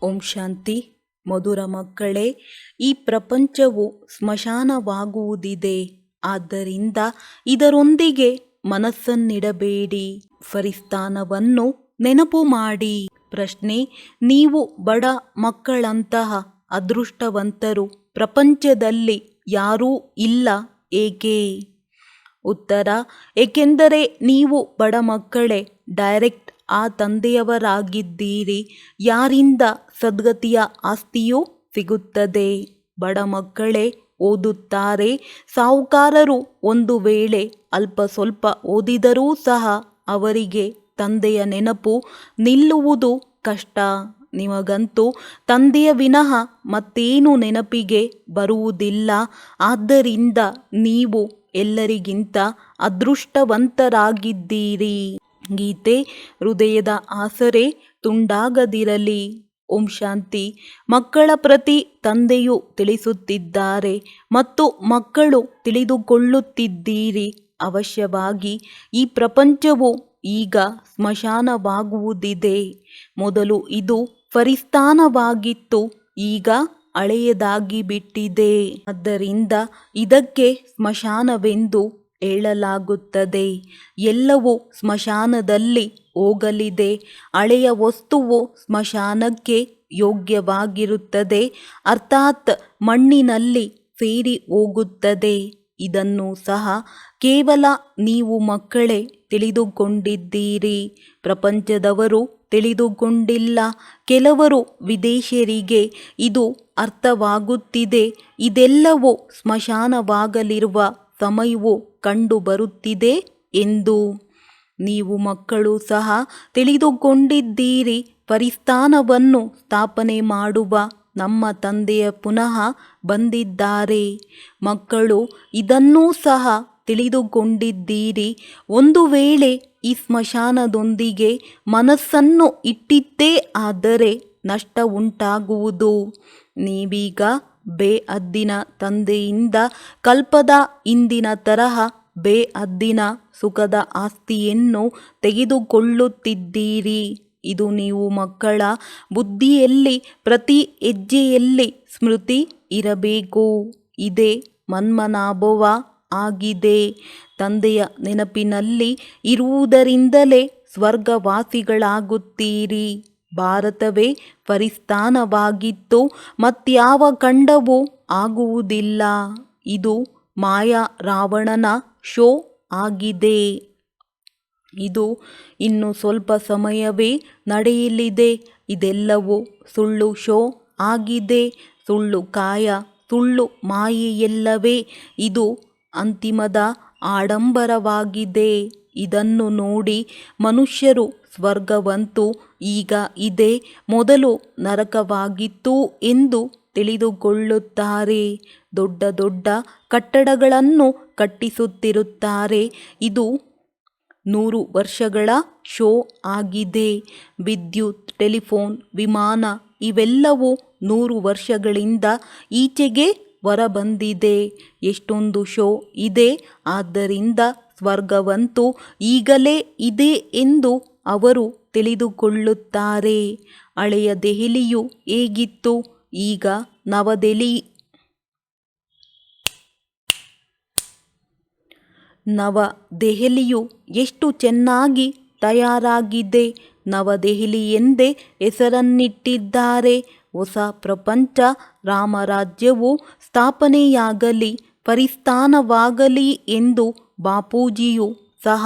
ಓಂ ಶಾಂತಿ. ಮಧುರ ಮಕ್ಕಳೇ, ಈ ಪ್ರಪಂಚವು ಸ್ಮಶಾನವಾಗುವುದಿದೆ. ಆದ್ದರಿಂದ ಇದರೊಂದಿಗೆ ಮನಸ್ಸನ್ನಿಡಬೇಡಿ. ಫರಿಸ್ತಾನವನ್ನು ನೆನಪು ಮಾಡಿ. ಪ್ರಶ್ನೆ: ನೀವು ಬಡ ಮಕ್ಕಳಂತಹ ಅದೃಷ್ಟವಂತರು ಪ್ರಪಂಚದಲ್ಲಿ ಯಾರೂ ಇಲ್ಲ, ಏಕೆ? ಉತ್ತರ: ಏಕೆಂದರೆ ನೀವು ಬಡ ಮಕ್ಕಳೇ ಡೈರೆಕ್ಟ್ ಆ ತಂದೆಯವರಾಗಿದ್ದೀರಿ ಯಾರಿಂದ ಸದ್ಗತಿಯ ಆಸ್ತಿಯೂ ಸಿಗುತ್ತದೆ. ಬಡ ಮಕ್ಕಳೇ ಓದುತ್ತಾರೆ. ಸಾಹುಕಾರರು ಒಂದು ವೇಳೆ ಅಲ್ಪ ಸ್ವಲ್ಪ ಓದಿದರೂ ಸಹ ಅವರಿಗೆ ತಂದೆಯ ನೆನಪು ನಿಲ್ಲುವುದು ಕಷ್ಟ. ನಿಮಗಂತೂ ತಂದೆಯ ವಿನಃ ಮತ್ತೇನು ನೆನಪಿಗೆ ಬರುವುದಿಲ್ಲ. ಆದ್ದರಿಂದ ನೀವು ಎಲ್ಲರಿಗಿಂತ ಅದೃಷ್ಟವಂತರಾಗಿದ್ದೀರಿ. ಗೀತೆ: ಹೃದಯದ ಆಸರೆ ತುಂಡಾಗದಿರಲಿ. ಓಂ ಶಾಂತಿ. ಮಕ್ಕಳ ಪ್ರತಿ ತಂದೆಯು ತಿಳಿಸುತ್ತಿದ್ದಾರೆ ಮತ್ತು ಮಕ್ಕಳು ತಿಳಿದುಕೊಳ್ಳುತ್ತಿದ್ದೀರಿ. ಅವಶ್ಯವಾಗಿ ಈ ಪ್ರಪಂಚವು ಈಗ ಸ್ಮಶಾನವಾಗುವುದಿದೆ. ಮೊದಲು ಇದು ಫರಿಸ್ತಾನವಾಗಿತ್ತು, ಈಗ ಹಳೆಯದಾಗಿ ಬಿಟ್ಟಿದೆ. ಆದ್ದರಿಂದ ಇದಕ್ಕೆ ಸ್ಮಶಾನವೆಂದು ಹೇಳಲಾಗುತ್ತದೆ. ಎಲ್ಲವೂ ಸ್ಮಶಾನದಲ್ಲಿ ಹೋಗಲಿದೆ. ಹಳೆಯ ವಸ್ತುವು ಸ್ಮಶಾನಕ್ಕೆ ಯೋಗ್ಯವಾಗಿರುತ್ತದೆ, ಅರ್ಥಾತ್ ಮಣ್ಣಿನಲ್ಲಿ ಸೇರಿ ಹೋಗುತ್ತದೆ. ಇದನ್ನು ಸಹ ಕೇವಲ ನೀವು ಮಕ್ಕಳೇ ತಿಳಿದುಕೊಂಡಿದ್ದೀರಿ. ಪ್ರಪಂಚದವರು ತಿಳಿದುಕೊಂಡಿಲ್ಲ. ಕೆಲವರು ವಿದೇಶಿಯರಿಗೆ ಇದು ಅರ್ಥವಾಗುತ್ತಿದೆ. ಇದೆಲ್ಲವೂ ಸ್ಮಶಾನವಾಗಲಿರುವ ಸಮಯವು ಕಂಡು ಬರುತ್ತಿದೆ ಎಂದು. ನೀವು ಮಕ್ಕಳು ಸಹ ತಿಳಿದುಕೊಂಡಿದ್ದೀರಿ. ಫರಿಸ್ತಾನವನ್ನು ಸ್ಥಾಪನೆ ಮಾಡುವ ನಮ್ಮ ತಂದೆಯ ಪುನಃ ಬಂದಿದ್ದಾರೆ. ಮಕ್ಕಳು ಇದನ್ನೂ ಸಹ ತಿಳಿದುಕೊಂಡಿದ್ದೀರಿ. ಒಂದು ವೇಳೆ ಈ ಸ್ಮಶಾನದೊಂದಿಗೆ ಮನಸ್ಸನ್ನು ಇಟ್ಟಿದ್ದೇ ಆದರೆ ನಷ್ಟ ಉಂಟಾಗುವುದು. ನೀವೀಗ ಬೇಅದ್ದಿನ ತಂದೆಯಿಂದ ಕಲ್ಪದ ಹಿಂದಿನ ತರಹ ಬೇಅದ್ದಿನ ಸುಖದ ಆಸ್ತಿಯನ್ನು ತೆಗೆದುಕೊಳ್ಳುತ್ತಿದ್ದೀರಿ. ಇದು ನೀವು ಮಕ್ಕಳ ಬುದ್ಧಿಯಲ್ಲಿ ಪ್ರತಿ ಹೆಜ್ಜೆಯಲ್ಲಿ ಸ್ಮೃತಿ ಇರಬೇಕು. ಇದೇ ಮನ್ಮನಾಭವ ಆಗಿದೆ. ತಂದೆಯ ನೆನಪಿನಲ್ಲಿ ಇರುವುದರಿಂದಲೇ ಸ್ವರ್ಗವಾಸಿಗಳಾಗುತ್ತೀರಿ. ಭಾರತವೇ ಫರಿಸ್ತಾನವಾಗಿತ್ತು, ಮತ್ಯಾವ ಖಂಡವೂ ಆಗುವುದಿಲ್ಲ. ಇದು ಮಾಯಾ ರಾವಣನ ಶೋ ಆಗಿದೆ. ಇದು ಇನ್ನು ಸ್ವಲ್ಪ ಸಮಯವೇ ನಡೆಯಲಿದೆ. ಇದೆಲ್ಲವೂ ಸುಳ್ಳು ಶೋ ಆಗಿದೆ. ಸುಳ್ಳು ಕಾಯ, ಸುಳ್ಳು ಮಾಯೆಯಲ್ಲವೇ ಇದು ಅಂತಿಮದ ಆಡಂಬರವಾಗಿದೆ. ಇದನ್ನು ನೋಡಿ ಮನುಷ್ಯರು ಸ್ವರ್ಗವಂತೂ ಈಗ ಇದೆ, ಮೊದಲು ನರಕವಾಗಿತ್ತು ಎಂದು ತಿಳಿದುಕೊಳ್ಳುತ್ತಾರೆ. ದೊಡ್ಡ ದೊಡ್ಡ ಕಟ್ಟಡಗಳನ್ನು ಕಟ್ಟಿಸುತ್ತಿರುತ್ತಾರೆ. ಇದು 100 ವರ್ಷಗಳ ಶೋ ಆಗಿದೆ. ವಿದ್ಯುತ್, ಟೆಲಿಫೋನ್, ವಿಮಾನ ಇವೆಲ್ಲವೂ 100 ವರ್ಷಗಳಿಂದ ಈಚೆಗೆ ಹೊರಬಂದಿದೆ. ಎಷ್ಟೊಂದು ಶೋ ಇದೆ. ಆದ್ದರಿಂದ ಸ್ವರ್ಗವಂತೂ ಈಗಲೇ ಇದೆ ಎಂದು ಅವರು ತಿಳಿದುಕೊಳ್ಳುತ್ತಾರೆ. ಹಳೆಯ ದೆಹಲಿಯು ಹೇಗಿತ್ತು? ಈಗ ನವದೆಹಲಿಯು ಎಷ್ಟು ಚೆನ್ನಾಗಿ ತಯಾರಾಗಿದೆ. ನವದೆಹಲಿ ಎಂದೇ ಹೆಸರನ್ನಿಟ್ಟಿದ್ದಾರೆ. ಹೊಸ ಪ್ರಪಂಚ ರಾಮರಾಜ್ಯವು ಸ್ಥಾಪನೆಯಾಗಲಿ, ಫರಿಸ್ತಾನವಾಗಲಿ ಎಂದು ಬಾಪೂಜಿಯು ಸಹ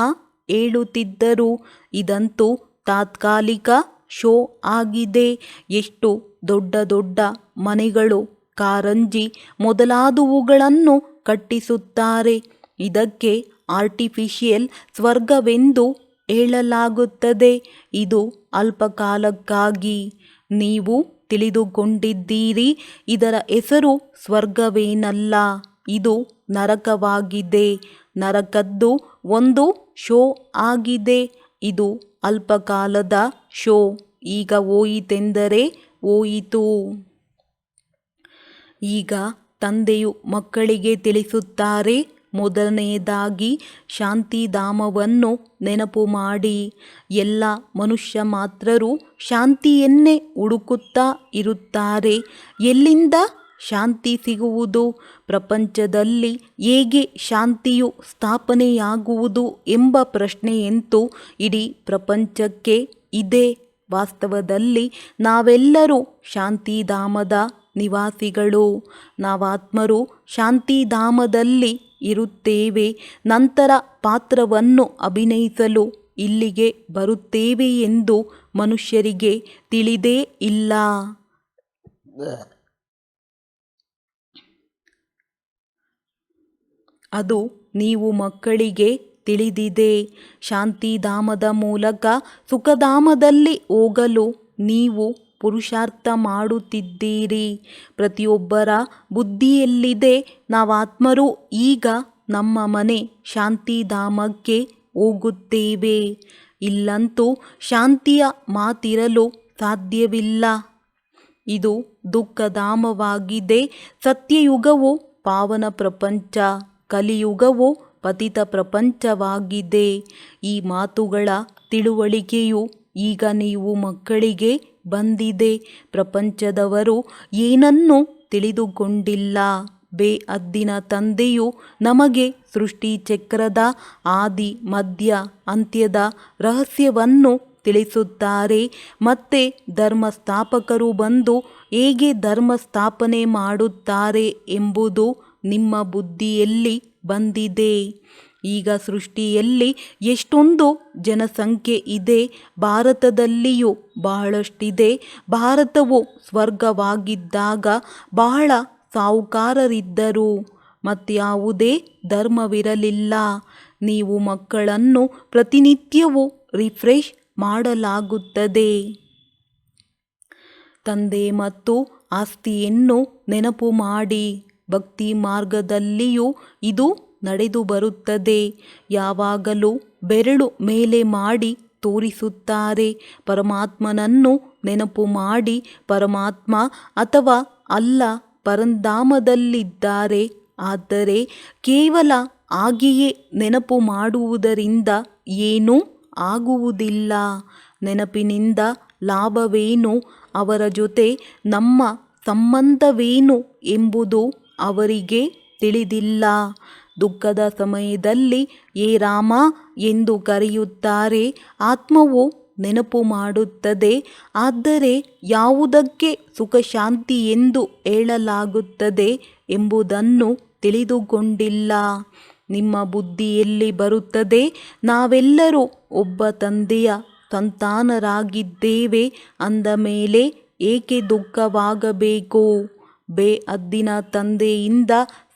ಹೇಳುತ್ತಿದ್ದರು. ಇದಂತೂ ತಾತ್ಕಾಲಿಕ ಶೋ ಆಗಿದೆ. ಎಷ್ಟು ದೊಡ್ಡ ದೊಡ್ಡ ಮನೆಗಳು, ಕಾರಂಜಿ ಮೊದಲಾದವುಗಳನ್ನು ಕಟ್ಟಿಸುತ್ತಾರೆ. ಇದಕ್ಕೆ ಆರ್ಟಿಫಿಷಿಯಲ್ ಸ್ವರ್ಗವೆಂದು ಹೇಳಲಾಗುತ್ತದೆ. ಇದು ಅಲ್ಪಕಾಲಕ್ಕಾಗಿ. ನೀವು ತಿಳಿದುಕೊಂಡಿದ್ದೀರಿ. ಇದರ ಹೆಸರು ಸ್ವರ್ಗವೇನಲ್ಲ, ಇದು ನರಕವಾಗಿದೆ. ನರಕದ್ದು ಒಂದು ಶೋ ಆಗಿದೆ. ಇದು ಅಲ್ಪಕಾಲದ ಶೋ. ಈಗ ಹೋಯಿತೆಂದರೆ ಹೋಯಿತು. ಈಗ ತಂದೆಯು ಮಕ್ಕಳಿಗೆ ತಿಳಿಸುತ್ತಾರೆ, ಮೊದಲನೆಯದಾಗಿ ಶಾಂತಿಧಾಮವನ್ನು ನೆನಪು ಮಾಡಿ. ಎಲ್ಲ ಮನುಷ್ಯ ಮಾತ್ರರು ಶಾಂತಿಯನ್ನೇ ಹುಡುಕುತ್ತಾ ಇರುತ್ತಾರೆ. ಎಲ್ಲಿಂದ ಶಾಂತಿ ಸಿಗುವುದು? ಪ್ರಪಂಚದಲ್ಲಿ ಹೇಗೆ ಶಾಂತಿಯು ಸ್ಥಾಪನೆಯಾಗುವುದು ಎಂಬ ಪ್ರಶ್ನೆಯಂತೂ ಇಡೀ ಪ್ರಪಂಚಕ್ಕೆ ಇದೆ. ವಾಸ್ತವದಲ್ಲಿ ನಾವೆಲ್ಲರೂ ಶಾಂತಿಧಾಮದ ನಿವಾಸಿಗಳು. ನಾವಾತ್ಮರು ಶಾಂತಿಧಾಮದಲ್ಲಿ ಇರುತ್ತೇವೆ. ನಂತರ ಪಾತ್ರವನ್ನು ಅಭಿನಯಿಸಲು ಇಲ್ಲಿಗೆ ಬರುತ್ತೇವೆ ಎಂದು ಮನುಷ್ಯರಿಗೆ ತಿಳಿದೇ ಇಲ್ಲ. ಅದು ನೀವು ಮಕ್ಕಳಿಗೆ ತಿಳಿದಿದೆ. ಶಾಂತಿಧಾಮದ ಮೂಲಕ ಸುಖಧಾಮದಲ್ಲಿ ಹೋಗಲು ನೀವು ಪುರುಷಾರ್ಥ ಮಾಡುತ್ತಿದ್ದೀರಿ. ಪ್ರತಿಯೊಬ್ಬರ ಬುದ್ಧಿಯಲ್ಲಿದೆ, ನಾವಾತ್ಮರು ಈಗ ನಮ್ಮ ಮನೆ ಶಾಂತಿಧಾಮಕ್ಕೆ ಹೋಗುತ್ತೇವೆ. ಇಲ್ಲಂತೂ ಶಾಂತಿಯ ಮಾತಿರಲು ಸಾಧ್ಯವಿಲ್ಲ. ಇದು ದುಃಖಧಾಮವಾಗಿದೆ. ಸತ್ಯಯುಗವು ಪಾವನ ಪ್ರಪಂಚ, ಕಲಿಯುಗವು ಪತಿತ ಪ್ರಪಂಚವಾಗಿದೆ. ಈ ಮಾತುಗಳ ತಿಳುವಳಿಕೆಯು ಈಗ ನೀವು ಮಕ್ಕಳಿಗೆ ಬಂದಿದೆ. ಪ್ರಪಂಚದವರು ಏನನ್ನೂ ತಿಳಿದುಕೊಂಡಿಲ್ಲ. ಬೇಅದ್ದಿನ ತಂದೆಯು ನಮಗೆ ಸೃಷ್ಟಿ ಚಕ್ರದ ಆದಿ ಮಧ್ಯ ಅಂತ್ಯದ ರಹಸ್ಯವನ್ನು ತಿಳಿಸುತ್ತಾರೆ. ಮತ್ತೆ ಧರ್ಮಸ್ಥಾಪಕರು ಬಂದು ಹೇಗೆ ಧರ್ಮ ಸ್ಥಾಪನೆ ಮಾಡುತ್ತಾರೆ ಎಂಬುದು ನಿಮ್ಮ ಬುದ್ಧಿಯಲ್ಲಿ ಬಂದಿದೆ. ಈಗ ಸೃಷ್ಟಿಯಲ್ಲಿ ಎಷ್ಟೊಂದು ಜನಸಂಖ್ಯೆ ಇದೆ. ಭಾರತದಲ್ಲಿಯೂ ಬಹಳಷ್ಟಿದೆ. ಭಾರತವು ಸ್ವರ್ಗವಾಗಿದ್ದಾಗ ಬಹಳ ಸಾಹುಕಾರರಿದ್ದರು. ಮತ್ಯಾವುದೇ ಧರ್ಮವಿರಲಿಲ್ಲ. ನೀವು ಮಕ್ಕಳನ್ನು ಪ್ರತಿನಿತ್ಯವೂ ರಿಫ್ರೆಶ್ ಮಾಡಲಾಗುತ್ತದೆ. ತಂದೆ ಮತ್ತು ಆಸ್ತಿಯನ್ನು ನೆನಪು ಮಾಡಿ. ಭಕ್ತಿ ಮಾರ್ಗದಲ್ಲಿಯೂ ಇದು ನಡೆದು ಬರುತ್ತದೆ. ಯಾವಾಗಲೂ ಬೆರಳು ಮೇಲೆ ಮಾಡಿ ತೋರಿಸುತ್ತಾರೆ. ಪರಮಾತ್ಮನನ್ನು ನೆನಪು ಮಾಡಿ. ಪರಮಾತ್ಮ ಅಥವಾ ಅಲ್ಲ ಪರಂಧಾಮದಲ್ಲಿದ್ದಾರೆ. ಆದರೆ ಕೇವಲ ಹಾಗೆಯೇ ನೆನಪು ಮಾಡುವುದರಿಂದ ಏನೂ ಆಗುವುದಿಲ್ಲ. ನೆನಪಿನಿಂದ ಲಾಭವೇನು? ಅವರ ಜೊತೆ ನಮ್ಮ ಸಂಬಂಧವೇನು ಎಂಬುದು ಅವರಿಗೆ ತಿಳಿದಿಲ್ಲ. ದುಃಖದ ಸಮಯದಲ್ಲಿ ಏ ರಾಮ ಎಂದು ಕರೆಯುತ್ತಾರೆ. ಆತ್ಮವು ನೆನಪು ಮಾಡುತ್ತದೆ. ಆದರೆ ಯಾವುದಕ್ಕೆ ಸುಖ ಶಾಂತಿ ಎಂದು ಹೇಳಲಾಗುತ್ತದೆ ಎಂಬುದನ್ನು ತಿಳಿದುಕೊಂಡಿಲ್ಲ. ನಿಮ್ಮ ಬುದ್ಧಿಯಲ್ಲಿ ಬರುತ್ತದೆ, ನಾವೆಲ್ಲರೂ ಒಬ್ಬ ತಂದೆಯ ಸಂತಾನರಾಗಿದ್ದೇವೆ ಅಂದ ಮೇಲೆ ಏಕೆ ದುಃಖವಾಗಬೇಕು? ಬೇಅದ್ದಿನ ತಂದೆಯಿಂದ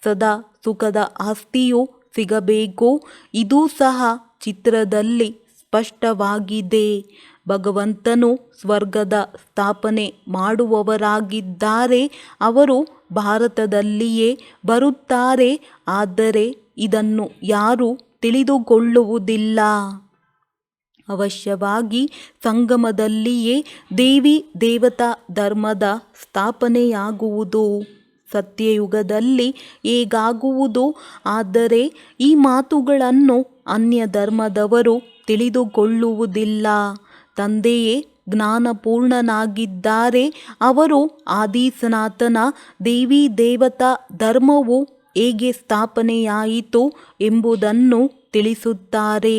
ಸದಾ ಸುಖದ ಆಸ್ತಿಯು ಸಿಗಬೇಕು. ಇದೂ ಸಹ ಚಿತ್ರದಲ್ಲಿ ಸ್ಪಷ್ಟವಾಗಿದೆ. ಭಗವಂತನು ಸ್ವರ್ಗದ ಸ್ಥಾಪನೆ ಮಾಡುವವರಾಗಿದ್ದಾರೆ. ಅವರು ಭಾರತದಲ್ಲಿಯೇ ಬರುತ್ತಾರೆ. ಆದರೆ ಇದನ್ನು ಯಾರೂ ತಿಳಿದುಕೊಳ್ಳುವುದಿಲ್ಲ. ಅವಶ್ಯವಾಗಿ ಸಂಗಮದಲ್ಲಿಯೇ ದೇವಿ ದೇವತಾ ಧರ್ಮದ ಸ್ಥಾಪನೆಯಾಗುವುದು. ಸತ್ಯಯುಗದಲ್ಲಿ ಹೇಗಾಗುವುದು? ಆದರೆ ಈ ಮಾತುಗಳನ್ನು ಅನ್ಯ ಧರ್ಮದವರು ತಿಳಿದುಕೊಳ್ಳುವುದಿಲ್ಲ. ತಂದೆಯೇ ಜ್ಞಾನಪೂರ್ಣನಾಗಿದ್ದಾರೆ. ಅವರು ಆದಿ ಸನಾತನ ದೇವಿ ದೇವತಾ ಧರ್ಮವು ಹೇಗೆ ಸ್ಥಾಪನೆಯಾಯಿತು ಎಂಬುದನ್ನು ತಿಳಿಸುತ್ತಾರೆ.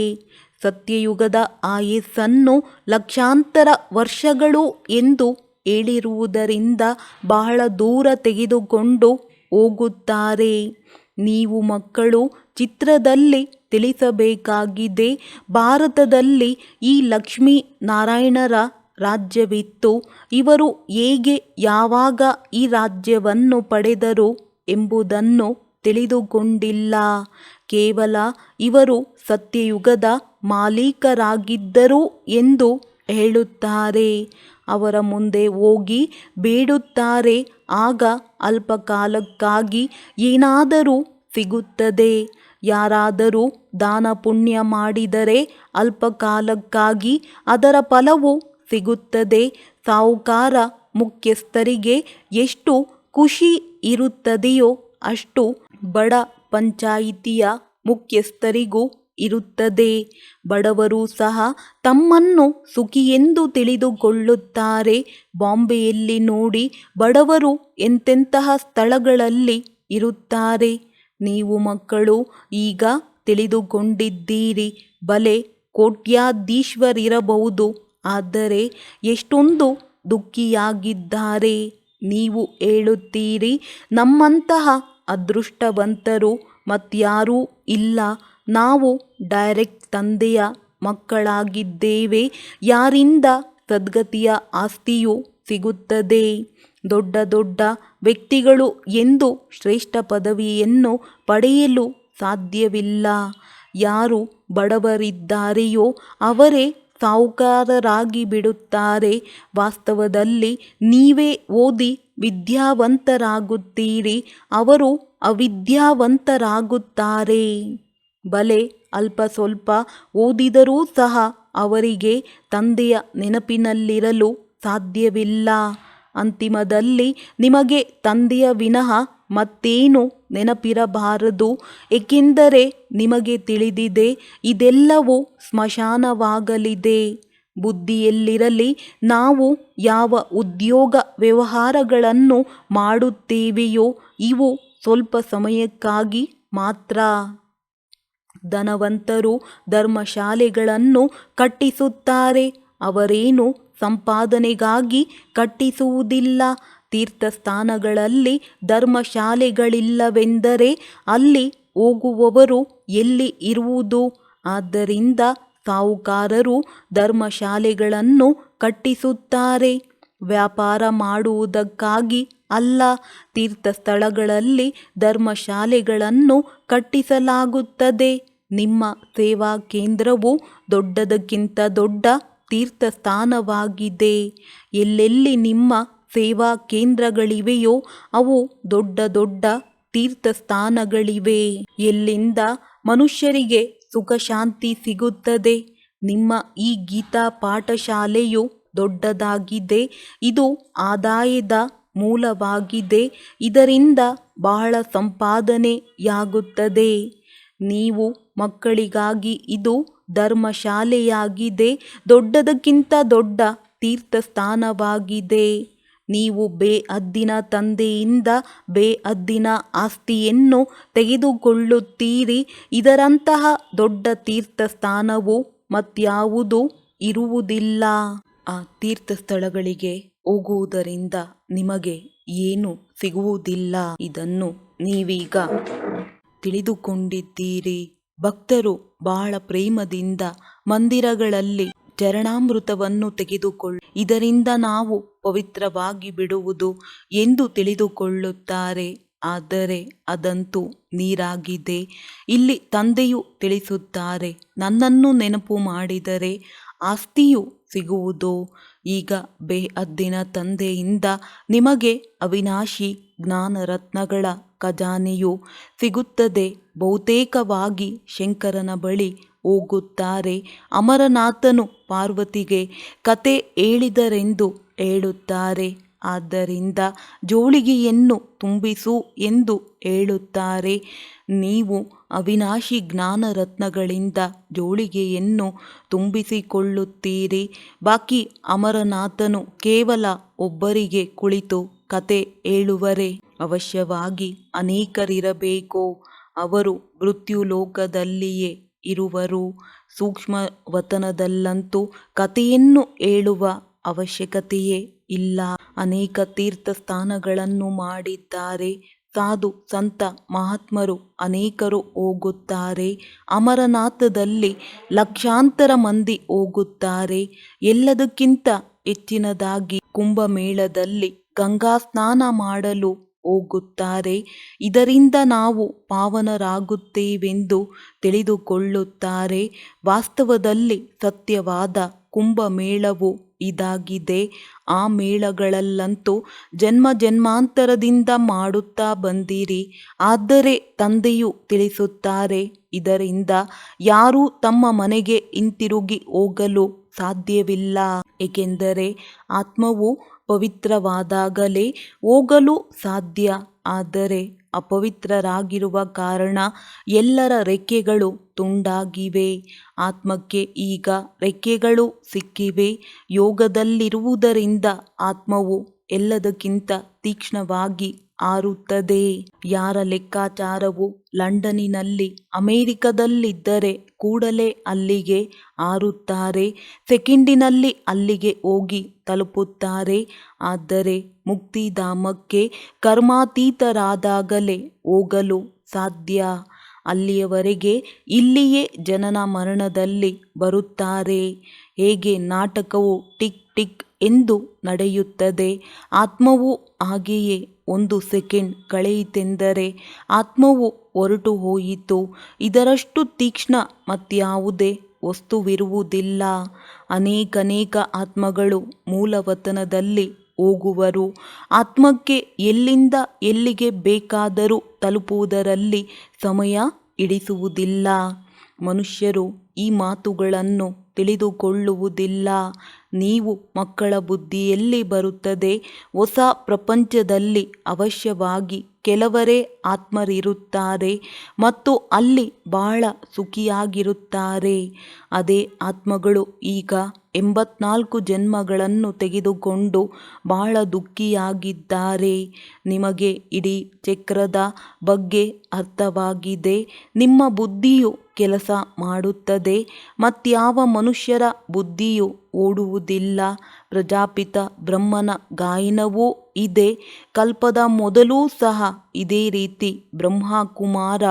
ಸತ್ಯಯುಗದ ಆಯಸ್ಸನ್ನು ಲಕ್ಷಾಂತರ ವರ್ಷಗಳು ಎಂದು ಹೇಳಿರುವುದರಿಂದ ಬಹಳ ದೂರ ತೆಗೆದುಕೊಂಡು ಹೋಗುತ್ತಾರೆ. ನೀವು ಮಕ್ಕಳು ಚಿತ್ರದಲ್ಲಿ ತಿಳಿಸಬೇಕಾಗಿದೆ. ಭಾರತದಲ್ಲಿ ಈ ಲಕ್ಷ್ಮೀ ನಾರಾಯಣರ ರಾಜ್ಯವಿತ್ತು. ಇವರು ಹೇಗೆ ಯಾವಾಗ ಈ ರಾಜ್ಯವನ್ನು ಪಡೆದರು ಎಂಬುದನ್ನು ತಿಳಿದುಕೊಂಡಿಲ್ಲ. ಕೇವಲ ಇವರು ಸತ್ಯಯುಗದ ಮಾಲೀಕರಾಗಿದ್ದರು ಎಂದು ಹೇಳುತ್ತಾರೆ. ಅವರ ಮುಂದೆ ಹೋಗಿ ಬೇಡುತ್ತಾರೆ. ಆಗ ಅಲ್ಪಕಾಲಕ್ಕಾಗಿ ಏನಾದರೂ ಸಿಗುತ್ತದೆ. ಯಾರಾದರೂ ದಾನ ಪುಣ್ಯ ಮಾಡಿದರೆ ಅಲ್ಪಕಾಲಕ್ಕಾಗಿ ಅದರ ಫಲವು ಸಿಗುತ್ತದೆ. ಸಾಹುಕಾರ ಮುಖ್ಯಸ್ಥರಿಗೆ ಎಷ್ಟು ಖುಷಿ ಇರುತ್ತದೆಯೋ ಅಷ್ಟು ಬಡ ಪಂಚಾಯಿತಿಯ ಮುಖ್ಯಸ್ಥರಿಗೂ ಇರುತ್ತದೆ. ಬಡವರು ಸಹ ತಮ್ಮನ್ನು ಸುಖಿಯೆಂದು ತಿಳಿದುಕೊಳ್ಳುತ್ತಾರೆ. ಬಾಂಬೆಯಲ್ಲಿ ನೋಡಿ, ಬಡವರು ಎಂತೆಂತಹ ಸ್ಥಳಗಳಲ್ಲಿ ಇರುತ್ತಾರೆ. ನೀವು ಮಕ್ಕಳು ಈಗ ತಿಳಿದುಕೊಂಡಿದ್ದೀರಿ. ಬಲೆ ಕೋಟ್ಯಾಧೀಶ್ವರಿರಬಹುದು, ಆದರೆ ಎಷ್ಟೊಂದು ದುಃಖಿಯಾಗಿದ್ದಾರೆ. ನೀವು ಹೇಳುತ್ತೀರಿ, ನಮ್ಮಂತಹ ಅದೃಷ್ಟವಂತರು ಮತ್ಯಾರೂ ಇಲ್ಲ, ನಾವು ಡೈರೆಕ್ಟ್ ತಂದೆಯ ಮಕ್ಕಳಾಗಿದ್ದೇವೆ. ಯಾರಿಂದ ಸದ್ಗತಿಯ ಆಸ್ತಿಯು ಸಿಗುತ್ತದೆ? ದೊಡ್ಡ ದೊಡ್ಡ ವ್ಯಕ್ತಿಗಳು ಎಂದು ಶ್ರೇಷ್ಠ ಪದವಿಯನ್ನು ಪಡೆಯಲು ಸಾಧ್ಯವಿಲ್ಲ. ಯಾರು ಬಡವರಿದ್ದಾರೆಯೋ ಅವರೇ ಸಾಹುಕಾರರಾಗಿ ಬಿಡುತ್ತಾರೆ. ವಾಸ್ತವದಲ್ಲಿ ನೀವೇ ಓದಿ ವಿದ್ಯಾವಂತರಾಗುತ್ತೀರಿ, ಅವರು ಅವಿದ್ಯಾವಂತರಾಗುತ್ತಾರೆ. ಬಲೆ ಅಲ್ಪ ಸ್ವಲ್ಪ ಓದಿದರೂ ಸಹ ಅವರಿಗೆ ತಂದೆಯ ನೆನಪಿನಲ್ಲಿರಲು ಸಾಧ್ಯವಿಲ್ಲ. ಅಂತಿಮದಲ್ಲಿ ನಿಮಗೆ ತಂದೆಯ ವಿನಃ ಮತ್ತೇನು ನೆನಪಿರಬಾರದು, ಏಕೆಂದರೆ ನಿಮಗೆ ತಿಳಿದಿದೆ ಇದೆಲ್ಲವೂ ಸ್ಮಶಾನವಾಗಲಿದೆ. ಬುದ್ಧಿಯಲ್ಲಿರಲಿ, ನಾವು ಯಾವ ಉದ್ಯೋಗ ವ್ಯವಹಾರಗಳನ್ನು ಮಾಡುತ್ತೇವೆಯೋ ಇವು ಸ್ವಲ್ಪ ಸಮಯಕ್ಕಾಗಿ ಮಾತ್ರ. ಧನವಂತರು ಧರ್ಮಶಾಲೆಗಳನ್ನು ಕಟ್ಟಿಸುತ್ತಾರೆ, ಅವರೇನು ಸಂಪಾದನೆಗಾಗಿ ಕಟ್ಟಿಸುವುದಿಲ್ಲ. ತೀರ್ಥಸ್ಥಾನಗಳಲ್ಲಿ ಧರ್ಮಶಾಲೆಗಳಿಲ್ಲವೆಂದರೆ ಅಲ್ಲಿ ಹೋಗುವವರು ಎಲ್ಲಿ ಇರುವುದು? ಆದ್ದರಿಂದ ಸಾಹುಕಾರರು ಧರ್ಮಶಾಲೆಗಳನ್ನು ಕಟ್ಟಿಸುತ್ತಾರೆ, ವ್ಯಾಪಾರ ಮಾಡುವುದಕ್ಕಾಗಿ ಅಲ್ಲ. ತೀರ್ಥಸ್ಥಳಗಳಲ್ಲಿ ಧರ್ಮಶಾಲೆಗಳನ್ನು ಕಟ್ಟಿಸಲಾಗುತ್ತದೆ. ನಿಮ್ಮ ಸೇವಾ ಕೇಂದ್ರವು ದೊಡ್ಡದಕ್ಕಿಂತ ದೊಡ್ಡ ತೀರ್ಥಸ್ಥಾನವಾಗಿದೆ. ಎಲ್ಲೆಲ್ಲಿ ನಿಮ್ಮ ಸೇವಾ ಕೇಂದ್ರಗಳಿವೆಯೋ ಅವು ದೊಡ್ಡ ದೊಡ್ಡ ತೀರ್ಥಸ್ಥಾನಗಳಿವೆ. ಎಲ್ಲಿಂದ ಮನುಷ್ಯರಿಗೆ ಸುಖ ಶಾಂತಿ ಸಿಗುತ್ತದೆ? ನಿಮ್ಮ ಈ ಗೀತಾ ಪಾಠಶಾಲೆಯು ದೊಡ್ಡದಾಗಿದೆ. ಇದು ಆದಾಯದ ಮೂಲವಾಗಿದೆ. ಇದರಿಂದ ಬಹಳ ಸಂಪಾದನೆಯಾಗುತ್ತದೆ. ನೀವು ಮಕ್ಕಳಿಗಾಗಿ ಇದು ಧರ್ಮಶಾಲೆಯಾಗಿದೆ, ದೊಡ್ಡದಕ್ಕಿಂತ ದೊಡ್ಡ ತೀರ್ಥಸ್ಥಾನವಾಗಿದೆ. ನೀವು ಬೇಅದ್ದಿನ ತಂದೆಯಿಂದ ಬೇಅದ್ದಿನ ಆಸ್ತಿಯನ್ನು ತೆಗೆದುಕೊಳ್ಳುತ್ತೀರಿ. ಇದರಂತಹ ದೊಡ್ಡ ತೀರ್ಥಸ್ಥಾನವು ಮತ್ಯಾವುದೂ ಇರುವುದಿಲ್ಲ. ಆ ತೀರ್ಥಸ್ಥಳಗಳಿಗೆ ಹೋಗುವುದರಿಂದ ನಿಮಗೆ ಏನು ಸಿಗುವುದಿಲ್ಲ. ಇದನ್ನು ನೀವೀಗ ತಿಳಿದುಕೊಂಡಿದ್ದೀರಿ. ಭಕ್ತರು ಬಹಳ ಪ್ರೇಮದಿಂದ ಮಂದಿರಗಳಲ್ಲಿ ಚರಣಾಮೃತವನ್ನು ತೆಗೆದುಕೊಳ್ಳಿ, ಇದರಿಂದ ನಾವು ಪವಿತ್ರವಾಗಿ ಬಿಡುವುದು ಎಂದು ತಿಳಿದುಕೊಳ್ಳುತ್ತಾರೆ. ಆದರೆ ಅದಂತೂ ನೀರಾಗಿದೆ. ಇಲ್ಲಿ ತಂದೆಯು ತಿಳಿಸುತ್ತಾರೆ, ನನ್ನನ್ನು ನೆನಪು ಮಾಡಿದರೆ ಆಸ್ತಿಯು ಸಿಗುವುದು. ಈಗ ಬೇಅದ್ದಿನ ತಂದೆಯಿಂದ ನಿಮಗೆ ಅವಿನಾಶಿ ಜ್ಞಾನರತ್ನಗಳ ಖಜಾನೆಯು ಸಿಗುತ್ತದೆ. ಬಹುತೇಕವಾಗಿ ಶಂಕರನ ಬಳಿ ಹೋಗುತ್ತಾರೆ. ಅಮರನಾಥನು ಪಾರ್ವತಿಗೆ ಕತೆ ಹೇಳಿದರೆಂದು ಹೇಳುತ್ತಾರೆ. ಆದ್ದರಿಂದ ಜೋಳಿಗೆಯನ್ನು ತುಂಬಿಸು ಎಂದು ಹೇಳುತ್ತಾರೆ. ನೀವು ಅವಿನಾಶಿ ಜ್ಞಾನರತ್ನಗಳಿಂದ ಜೋಳಿಗೆಯನ್ನು ತುಂಬಿಸಿಕೊಳ್ಳುತ್ತೀರಿ. ಬಾಕಿ ಅಮರನಾಥನು ಕೇವಲ ಒಬ್ಬರಿಗೆ ಕುಳಿತು ಕತೆ ಹೇಳುವರೆ? ಅವಶ್ಯವಾಗಿ ಅನೇಕರಿರಬೇಕು. ಅವರು ಮೃತ್ಯುಲೋಕದಲ್ಲಿಯೇ ಇರುವರು. ಸೂಕ್ಷ್ಮವತನದಲ್ಲಂತೂ ಕಥೆಯನ್ನು ಹೇಳುವ ಅವಶ್ಯಕತೆಯೇ ಇಲ್ಲ. ಅನೇಕ ತೀರ್ಥಸ್ಥಾನಗಳನ್ನು ಮಾಡಿದ್ದಾರೆ. ಸಾಧು ಸಂತ ಮಹಾತ್ಮರು ಅನೇಕರು ಹೋಗುತ್ತಾರೆ. ಅಮರನಾಥದಲ್ಲಿ ಲಕ್ಷಾಂತರ ಮಂದಿ ಹೋಗುತ್ತಾರೆ. ಎಲ್ಲದಕ್ಕಿಂತ ಹೆಚ್ಚಿನದಾಗಿ ಕುಂಭಮೇಳದಲ್ಲಿ ಗಂಗಾ ಸ್ನಾನ ಮಾಡಲು ಹೋಗುತ್ತಾರೆ. ಇದರಿಂದ ನಾವು ಪಾವನರಾಗುತ್ತೇವೆಂದು ತಿಳಿದುಕೊಳ್ಳುತ್ತಾರೆ. ವಾಸ್ತವದಲ್ಲಿ ಸತ್ಯವಾದ ಕುಂಭಮೇಳವು ಇದಾಗಿದೆ. ಆ ಮೇಳಗಳಲ್ಲಂತೂ ಜನ್ಮ ಜನ್ಮಾಂತರದಿಂದ ಮಾಡುತ್ತಾ ಬಂದಿರಿ. ಆದರೆ ತಂದೆಯು ತಿಳಿಸುತ್ತಾರೆ, ಇದರಿಂದ ಯಾರೂ ತಮ್ಮ ಮನೆಗೆ ಹಿಂತಿರುಗಿ ಹೋಗಲು ಸಾಧ್ಯವಿಲ್ಲ. ಏಕೆಂದರೆ ಆತ್ಮವು ಪವಿತ್ರವಾದಾಗಲೇ ಹೋಗಲು ಸಾಧ್ಯ. ಆದರೆ ಅಪವಿತ್ರರಾಗಿರುವ ಕಾರಣ ಎಲ್ಲರ ರೆಕ್ಕೆಗಳು ತುಂಡಾಗಿವೆ. ಆತ್ಮಕ್ಕೆ ಈಗ ರೆಕ್ಕೆಗಳು ಸಿಕ್ಕಿವೆ. ಯೋಗದಲ್ಲಿರುವುದರಿಂದ ಆತ್ಮವು ಎಲ್ಲದಕ್ಕಿಂತ ತೀಕ್ಷ್ಣವಾಗಿ ಹಾರುತ್ತದೆ. ಯಾರ ಲೆಕ್ಕಾಚಾರವು ಲಂಡನ್ನಿನಲ್ಲಿ ಅಮೆರಿಕದಲ್ಲಿದ್ದರೆ ಕೂಡಲೇ ಅಲ್ಲಿಗೆ ಹಾರುತ್ತಾರೆ, ಸೆಕೆಂಡಿನಲ್ಲಿ ಅಲ್ಲಿಗೆ ಹೋಗಿ ತಲುಪುತ್ತಾರೆ. ಆದರೆ ಮುಕ್ತಿಧಾಮಕ್ಕೆ ಕರ್ಮಾತೀತರಾದಾಗಲೇ ಹೋಗಲು ಸಾಧ್ಯ. ಅಲ್ಲಿಯವರೆಗೆ ಇಲ್ಲಿಯೇ ಜನನ ಮರಣದಲ್ಲಿ ಬರುತ್ತಾರೆ. ಹೇಗೆ ನಾಟಕವು ಟಿಕ್ ಟಿಕ್ ಎಂದು ನಡೆಯುತ್ತದೆ, ಆತ್ಮವು ಹಾಗೆಯೇ. 1 ಸೆಕೆಂಡ್ ಕಳೆಯಿತೆಂದರೆ ಆತ್ಮವು ಹೊರಟು ಹೋಯಿತು. ಇದರಷ್ಟು ತೀಕ್ಷ್ಣ ಮತ್ಯಾವುದೇ ವಸ್ತುವಿರುವುದಿಲ್ಲ. ಅನೇಕನೇಕ ಆತ್ಮಗಳು ಮೂಲವತನದಲ್ಲಿ ಹೋಗುವರು. ಆತ್ಮಕ್ಕೆ ಎಲ್ಲಿಂದ ಎಲ್ಲಿಗೆ ಬೇಕಾದರೂ ತಲುಪುವುದರಲ್ಲಿ ಸಮಯ ಹಿಡಿಸುವುದಿಲ್ಲ. ಮನುಷ್ಯರು ಈ ಮಾತುಗಳನ್ನು ತಿಳಿದುಕೊಳ್ಳುವುದಿಲ್ಲ. ನೀವು ಮಕ್ಕಳ ಬುದ್ಧಿಯಲ್ಲಿ ಬರುತ್ತದೆ. ಹೊಸ ಪ್ರಪಂಚದಲ್ಲಿ ಅವಶ್ಯವಾಗಿ ಕೆಲವರೇ ಆತ್ಮರಿರುತ್ತಾರೆ ಮತ್ತು ಅಲ್ಲಿ ಬಹಳ ಸುಖಿಯಾಗಿರುತ್ತಾರೆ. ಅದೇ ಆತ್ಮಗಳು ಈಗ 84 ಜನ್ಮಗಳನ್ನು ತೆಗೆದುಕೊಂಡು ಬಹಳ ದುಃಖಿಯಾಗಿದ್ದಾರೆ. ನಿಮಗೆ ಇಡೀ ಚಕ್ರದ ಬಗ್ಗೆ ಅರ್ಥವಾಗಿದೆ. ನಿಮ್ಮ ಬುದ್ಧಿಯು ಕೆಲಸ ಮಾಡುತ್ತದೆ. ಮತ್ಯಾವ ಮನುಷ್ಯರ ಬುದ್ಧಿಯು ಓಡುವುದಿಲ್ಲ. ಪ್ರಜಾಪಿತ ಬ್ರಹ್ಮನ ಗಾಯನವೂ ಇದೆ. ಕಲ್ಪದ ಮೊದಲೂ ಸಹ ಇದೇ ರೀತಿ ಬ್ರಹ್ಮಕುಮಾರ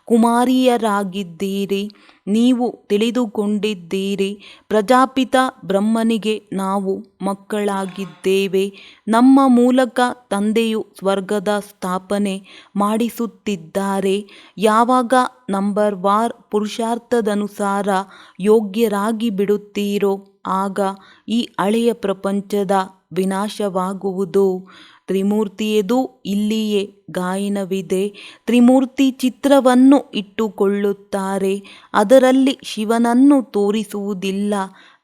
ಕುಮಾರಿಯರಾಗಿದ್ದೀರಿ. ನೀವು ತಿಳಿದುಕೊಂಡಿದ್ದೀರಿ, ಪ್ರಜಾಪಿತ ಬ್ರಹ್ಮನಿಗೆ ನಾವು ಮಕ್ಕಳಾಗಿದ್ದೇವೆ. ನಮ್ಮ ಮೂಲಕ ತಂದೆಯು ಸ್ವರ್ಗದ ಸ್ಥಾಪನೆ ಮಾಡಿಸುತ್ತಿದ್ದಾರೆ. ಯಾವಾಗ ನಂಬರ್ ವಾರ್ ಪುರುಷಾರ್ಥದನುಸಾರ ಯೋಗ್ಯರಾಗಿ ಬಿಡುತ್ತೀರೋ ಆಗ ಈ ಹಳೆಯ ಪ್ರಪಂಚದ ವಿನಾಶವಾಗುವುದು. ತ್ರಿಮೂರ್ತಿಯದು ಇಲ್ಲಿಯೇ ಗಾಯನವಿದೆ. ತ್ರಿಮೂರ್ತಿ ಚಿತ್ರವನ್ನು ಇಟ್ಟುಕೊಳ್ಳುತ್ತಾರೆ. ಅದರಲ್ಲಿ ಶಿವನನ್ನು ತೋರಿಸುವುದಿಲ್ಲ.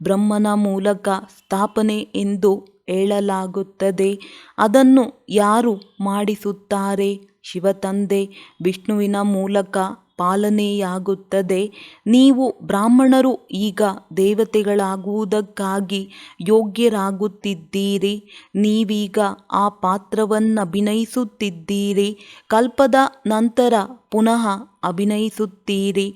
ಬ್ರಹ್ಮನ ಮೂಲಕ ಸ್ಥಾಪನೆ ಎಂದು ಹೇಳಲಾಗುತ್ತದೆ. ಅದನ್ನು ಯಾರು ಮಾಡಿಸುತ್ತಾರೆ? ಶಿವತಂದೆ. ವಿಷ್ಣುವಿನ ಮೂಲಕ ಪಾಲನೆಯಾಗುತ್ತದೆ. ನೀವು ಬ್ರಾಹ್ಮಣರು ಈಗ ದೇವತೆಗಳಾಗುವುದಕ್ಕಾಗಿ ಯೋಗ್ಯರಾಗುತ್ತಿದ್ದೀರಿ. ನೀವೀಗ ಆ ಪಾತ್ರವನ್ನಭಿನಯಿಸುತ್ತಿದ್ದೀರಿ. ಕಲ್ಪದ ನಂತರ ಪುನಃ ಅಭಿನಯಿಸುತ್ತೀರಿ.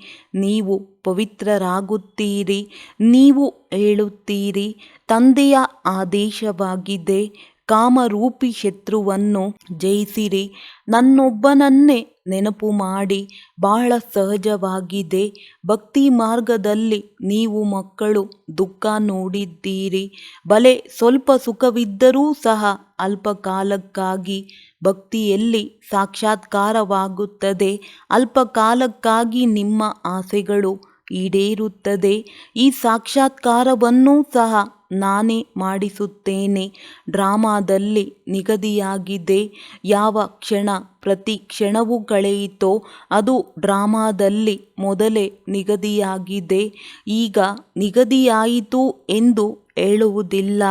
ನೀವು ಪವಿತ್ರರಾಗುತ್ತೀರಿ. ನೀವು ಹೇಳುತ್ತೀರಿ, ತಂದೆಯ ಆದೇಶವಾಗಿದೆ, ಕಾಮರೂಪಿ ಶತ್ರುವನ್ನು ಜಯಿಸಿರಿ. ನನ್ನೊಬ್ಬನನ್ನೇ ನೆನಪು ಮಾಡಿ. ಬಹಳ ಸಹಜವಾಗಿದೆ. ಭಕ್ತಿ ಮಾರ್ಗದಲ್ಲಿ ನೀವು ಮಕ್ಕಳು ದುಃಖ ನೋಡಿದ್ದೀರಿ. ಬಲೆ ಸ್ವಲ್ಪ ಸುಖವಿದ್ದರೂ ಸಹ ಅಲ್ಪಕಾಲಕ್ಕಾಗಿ. ಭಕ್ತಿಯಲ್ಲಿ ಸಾಕ್ಷಾತ್ಕಾರವಾಗುತ್ತದೆ. ಅಲ್ಪಕಾಲಕ್ಕಾಗಿ ನಿಮ್ಮ ಆಸೆಗಳು ಈಡೇರುತ್ತದೆ. ಈ ಸಾಕ್ಷಾತ್ಕಾರವನ್ನೂ ಸಹ ನಾನೇ ಮಾಡಿಸುತ್ತೇನೆ. ಡ್ರಾಮಾದಲ್ಲಿ ನಿಗದಿಯಾಗಿದೆ. ಯಾವ ಕ್ಷಣ ಪ್ರತಿ ಕ್ಷಣವೂ ಕಳೆಯಿತೋ ಅದು ಡ್ರಾಮಾದಲ್ಲಿ ಮೊದಲೇ ನಿಗದಿಯಾಗಿದೆ. ಈಗ ನಿಗದಿಯಾಯಿತು ಎಂದು ಹೇಳುವುದಿಲ್ಲ.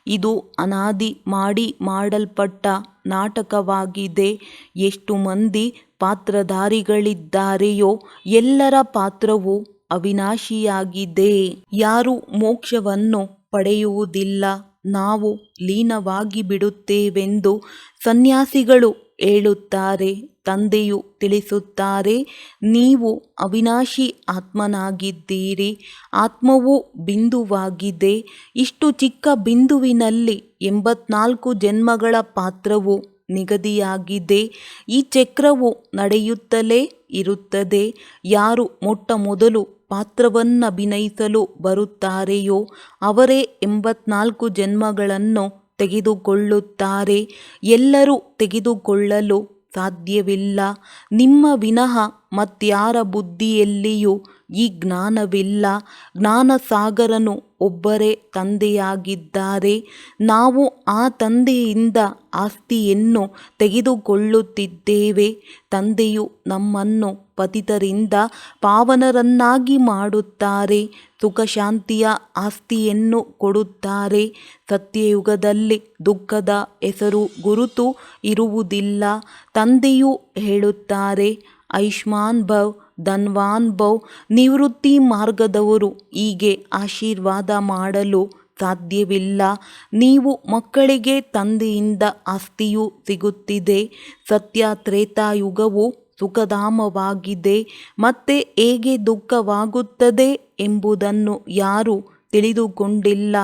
ಇದು ಅನಾದಿ ಮಾಡಿ ಮಾಡಲ್ಪಟ್ಟ ನಾಟಕವಾಗಿದೆ. ಎಷ್ಟು ಮಂದಿ ಪಾತ್ರಧಾರಿಗಳಿದ್ದಾರೆಯೋ ಎಲ್ಲರ ಪಾತ್ರವೂ ಅವಿನಾಶಿಯಾಗಿದೆ. ಯಾರೂ ಮೋಕ್ಷವನ್ನು ಪಡೆಯುವುದಿಲ್ಲ. ನಾವು ಲೀನವಾಗಿ ಬಿಡುತ್ತೇವೆಂದು ಸನ್ಯಾಸಿಗಳು ಹೇಳುತ್ತಾರೆ. ತಂದೆಯು ತಿಳಿಸುತ್ತಾರೆ, ನೀವು ಅವಿನಾಶಿ ಆತ್ಮನಾಗಿದ್ದೀರಿ. ಆತ್ಮವು ಬಿಂದುವಾಗಿದೆ. ಇಷ್ಟು ಚಿಕ್ಕ ಬಿಂದುವಿನಲ್ಲಿ 84 ಜನ್ಮಗಳ ಪಾತ್ರವು ನಿಗದಿಯಾಗಿದೆ. ಈ ಚಕ್ರವು ನಡೆಯುತ್ತಲೇ ಇರುತ್ತದೆ. ಯಾರು ಮೊಟ್ಟ ಮೊದಲು ಪಾತ್ರವನ್ನಭಿನಯಿಸಲು ಬರುತ್ತಾರೆಯೋ ಅವರೇ 84 ಜನ್ಮಗಳನ್ನು ತೆಗೆದುಕೊಳ್ಳುತ್ತಾರೆ. ಎಲ್ಲರೂ ತೆಗೆದುಕೊಳ್ಳಲು ಸಾಧ್ಯವಿಲ್ಲ. ನಿಮ್ಮ ವಿನಃ ಮತ್ಯಾರ ಬುದ್ಧಿಯಲ್ಲಿಯೂ ಈ ಜ್ಞಾನವಿಲ್ಲ. ಜ್ಞಾನಸಾಗರನು ಒಬ್ಬರೇ ತಂದೆಯಾಗಿದ್ದಾರೆ. ನಾವು ಆ ತಂದೆಯಿಂದ ಆಸ್ತಿಯನ್ನು ತೆಗೆದುಕೊಳ್ಳುತ್ತಿದ್ದೇವೆ. ತಂದೆಯು ನಮ್ಮನ್ನು ಪತಿತರಿಂದ ಪಾವನರನ್ನಾಗಿ ಮಾಡುತ್ತಾರೆ, ಸುಖ ಶಾಂತಿಯ ಆಸ್ತಿಯನ್ನು ಕೊಡುತ್ತಾರೆ. ಸತ್ಯಯುಗದಲ್ಲಿ ದುಃಖದ ಹೆಸರು ಗುರುತು ಇರುವುದಿಲ್ಲ. ತಂದೆಯು ಹೇಳುತ್ತಾರೆ, ಆಯುಷ್ಮಾನ್ ಭವ್, ಧನ್ವಾನ್ ಭವ್. ನಿವೃತ್ತಿ ಮಾರ್ಗದವರು ಹೀಗೆ ಆಶೀರ್ವಾದ ಮಾಡಲು ಸಾಧ್ಯವಿಲ್ಲ. ನೀವು ಮಕ್ಕಳಿಗೆ ತಂದೆಯಿಂದ ಆಸ್ತಿಯು ಸಿಗುತ್ತಿದೆ. ಸತ್ಯ ತ್ರೇತಾಯುಗವು ಸುಖಧಾಮವಾಗಿದೆ. ಮತ್ತೆ ಹೇಗೆ ದುಃಖವಾಗುತ್ತದೆ ಎಂಬುದನ್ನು ಯಾರೂ ತಿಳಿದುಕೊಂಡಿಲ್ಲ.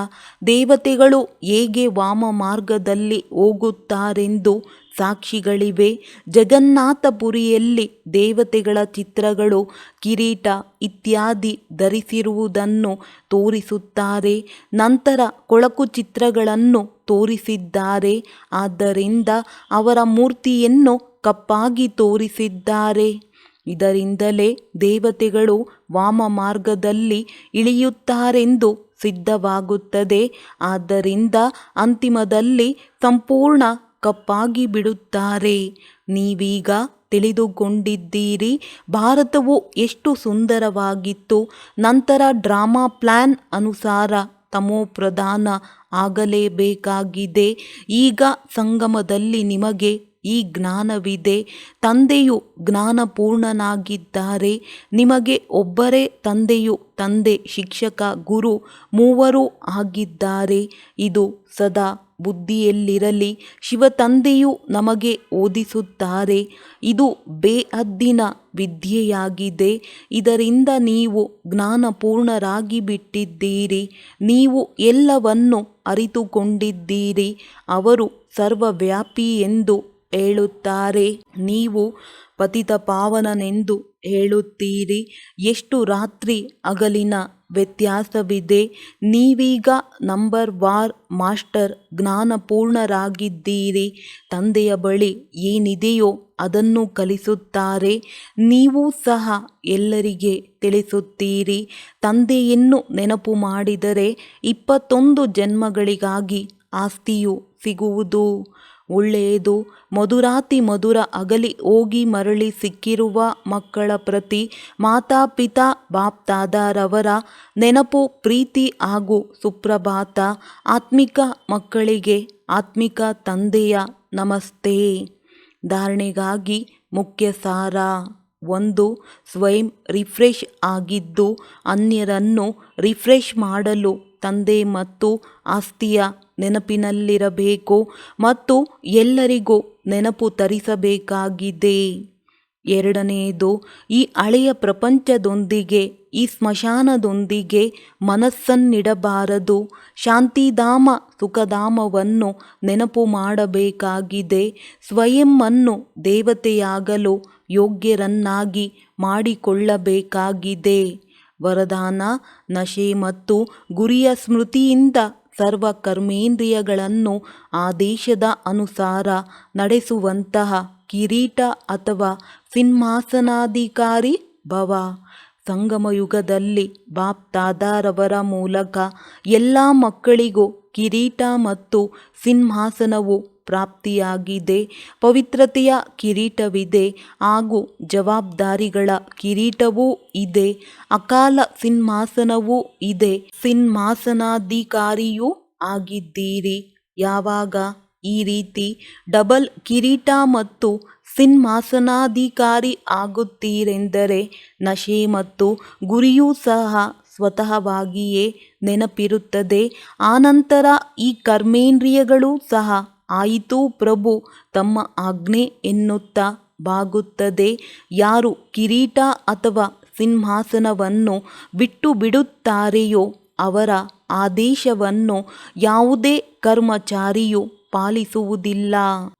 ದೇವತೆಗಳು ಹೇಗೆ ವಾಮ ಮಾರ್ಗದಲ್ಲಿ ಹೋಗುತ್ತಾರೆಂದು ಸಾಕ್ಷಿಗಳಿವೆ. ಜಗನ್ನಾಥಪುರಿಯಲ್ಲಿ ದೇವತೆಗಳ ಚಿತ್ರಗಳು ಕಿರೀಟ ಇತ್ಯಾದಿ ಧರಿಸಿರುವುದನ್ನು ತೋರಿಸುತ್ತಾರೆ. ನಂತರ ಕೊಳಕು ಚಿತ್ರಗಳನ್ನು ತೋರಿಸಿದ್ದಾರೆ. ಆದ್ದರಿಂದ ಅವರ ಮೂರ್ತಿಯನ್ನು ಕಪ್ಪಾಗಿ ತೋರಿಸಿದ್ದಾರೆ. ಇದರಿಂದಲೇ ದೇವತೆಗಳು ವಾಮ ಮಾರ್ಗದಲ್ಲಿ ಇಳಿಯುತ್ತಾರೆಂದು ಸಿದ್ಧವಾಗುತ್ತದೆ. ಆದ್ದರಿಂದ ಅಂತಿಮದಲ್ಲಿ ಸಂಪೂರ್ಣ ಕಪ್ಪಾಗಿ ಬಿಡುತ್ತಾರೆ. ನೀವೀಗ ತಿಳಿದುಕೊಂಡಿದ್ದೀರಿ ಭಾರತವು ಎಷ್ಟು ಸುಂದರವಾಗಿತ್ತು. ನಂತರ ಡ್ರಾಮಾ ಪ್ಲಾನ್ ಅನುಸಾರ ತಮೋಪ್ರಧಾನ ಆಗಲೇಬೇಕಾಗಿದೆ. ಈಗ ಸಂಗಮದಲ್ಲಿ ನಿಮಗೆ ಈ ಜ್ಞಾನವಿದೆ. ತಂದೆಯು ಜ್ಞಾನಪೂರ್ಣನಾಗಿದ್ದಾರೆ. ನಿಮಗೆ ಒಬ್ಬರೇ ತಂದೆಯು ತಂದೆ, ಶಿಕ್ಷಕ, ಗುರು ಮೂವರೂ ಆಗಿದ್ದಾರೆ. ಇದು ಸದಾ ಬುದ್ಧಿಯಲ್ಲಿರಲಿ. ಶಿವತಂದೆಯು ನಮಗೆ ಓದಿಸುತ್ತಾರೆ. ಇದು ಬೇಹದ್ದಿನ ವಿದ್ಯೆಯಾಗಿದೆ. ಇದರಿಂದ ನೀವು ಜ್ಞಾನಪೂರ್ಣರಾಗಿ ಬಿಟ್ಟಿದ್ದೀರಿ. ನೀವು ಎಲ್ಲವನ್ನು ಅರಿತುಕೊಂಡಿದ್ದೀರಿ. ಅವರು ಸರ್ವವ್ಯಾಪಿ ಎಂದು ಹೇಳುತ್ತಾರೆ. ನೀವು ಪತಿತ ಪಾವನನೆಂದು ಹೇಳುತ್ತೀರಿ. ಎಷ್ಟು ರಾತ್ರಿ ಹಗಲಿನ ವ್ಯತ್ಯಾಸವಿದೆ. ನೀವೀಗ ನಂಬರ್ ವಾರ್ ಮಾಸ್ಟರ್ ಜ್ಞಾನಪೂರ್ಣರಾಗಿದ್ದೀರಿ. ತಂದೆಯ ಬಳಿ ಏನಿದೆಯೋ ಅದನ್ನು ಕಲಿಸುತ್ತಾರೆ. ನೀವು ಸಹ ಎಲ್ಲರಿಗೆ ತಿಳಿಸುತ್ತೀರಿ. ತಂದೆಯನ್ನು ನೆನಪು ಮಾಡಿದರೆ 21 ಜನ್ಮಗಳಿಗಾಗಿ ಆಸ್ತಿಯು ಸಿಗುವುದು. ಒಳ್ಳೆಯದು. ಮಧುರಾತಿ ಮಧುರ ಅಗಲಿ ಹೋಗಿ ಮರಳಿ ಸಿಕ್ಕಿರುವ ಮಕ್ಕಳ ಪ್ರತಿ ಮಾತಾಪಿತಾ ಬಾಪ್ದಾದಾರವರ ನೆನಪು, ಪ್ರೀತಿ ಹಾಗೂ ಸುಪ್ರಭಾತ. ಆತ್ಮಿಕ ಮಕ್ಕಳಿಗೆ ಆತ್ಮಿಕ ತಂದೆಯ ನಮಸ್ತೆ. ಧಾರಣೆಗಾಗಿ ಮುಖ್ಯ ಸಾರ. 1. ಸ್ವಯಂ ರಿಫ್ರೆಶ್ ಆಗಿದ್ದು ಅನ್ಯರನ್ನು ರಿಫ್ರೆಶ್ ಮಾಡಲು ತಂದೆ ಮತ್ತು ಆಸ್ತಿಯ ನೆನಪಿನಲ್ಲಿರಬೇಕು ಮತ್ತು ಎಲ್ಲರಿಗೂ ನೆನಪು ತರಿಸಬೇಕಾಗಿದೆ. 2ನೇದು, ಈ ಹಳೆಯ ಪ್ರಪಂಚದೊಂದಿಗೆ, ಈ ಸ್ಮಶಾನದೊಂದಿಗೆ ಮನಸ್ಸನ್ನಿಡಬಾರದು. ಶಾಂತಿಧಾಮ, ಸುಖಧಾಮವನ್ನು ನೆನಪು ಮಾಡಬೇಕಾಗಿದೆ. ಸ್ವಯಂವನ್ನು ದೇವತೆಯಾಗಲು ಯೋಗ್ಯರನ್ನಾಗಿ ಮಾಡಿಕೊಳ್ಳಬೇಕಾಗಿದೆ. ವರದಾನ: ನಶೆ ಮತ್ತು ಗುರಿಯ ಸ್ಮೃತಿಯಿಂದ ಸರ್ವ ಕರ್ಮೇಂದ್ರಿಯಗಳನ್ನು ಆದೇಶದ ಅನುಸಾರ ನಡೆಸುವಂತಹ ಕಿರೀಟ ಅಥವಾ ಸಿಂಹಾಸನಾಧಿಕಾರಿ ಭವ. ಸಂಗಮಯುಗದಲ್ಲಿ ಬಾಪ್ ದಾದಾರವರ ಮೂಲಕ ಎಲ್ಲ ಮಕ್ಕಳಿಗೂ ಕಿರೀಟ ಮತ್ತು ಸಿಂಹಾಸನವು ಪ್ರಾಪ್ತಿಯಾಗಿದೆ. ಪವಿತ್ರತೆಯ ಕಿರೀಟವಿದೆ ಹಾಗೂ ಜವಾಬ್ದಾರಿಗಳ ಕಿರೀಟವೂ ಇದೆ. ಅಕಾಲ ಸಿಂಹಾಸನವೂ ಇದೆ. ಸಿಂಹಾಸನಾಧಿಕಾರಿಯೂ ಆಗಿದ್ದೀರಿ. ಯಾವಾಗ ಈ ರೀತಿ ಡಬಲ್ ಕಿರೀಟ ಮತ್ತು ಸಿಂಹಾಸನಾಧಿಕಾರಿ ಆಗುತ್ತೀರೆಂದರೆ ನಶೆ ಮತ್ತು ಗುರಿಯೂ ಸಹ ಸ್ವತಃವಾಗಿಯೇ ನೆನಪಿರುತ್ತದೆ. ಆನಂತರ ಈ ಕರ್ಮೇಂದ್ರಿಯಗಳು ಸಹ ಆಯಿತು ಪ್ರಭು ತಮ್ಮ ಆಜ್ಞೆ ಎನ್ನುತ್ತಾ ಬಾಗುತ್ತದೆ. ಯಾರು ಕಿರೀಟ ಅಥವಾ ಸಿಂಹಾಸನವನ್ನು ಬಿಟ್ಟು ಬಿಡುತ್ತಾರೆಯೋ ಅವರ ಆದೇಶವನ್ನು ಯಾವುದೇ ಕರ್ಮಚಾರಿಯು ಪಾಲಿಸುವುದಿಲ್ಲ.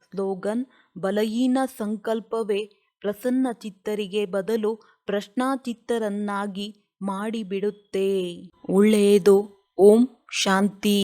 ಸ್ಲೋಗನ್: ಬಲಹೀನ ಸಂಕಲ್ಪವೇ ಪ್ರಸನ್ನಚಿತ್ತರಿಗೆ ಬದಲು ಪ್ರಶ್ನಾಚಿತ್ತರನ್ನಾಗಿ ಮಾಡಿಬಿಡುತ್ತೆ. ಒಳ್ಳೆಯದು. ಓಂ ಶಾಂತಿ.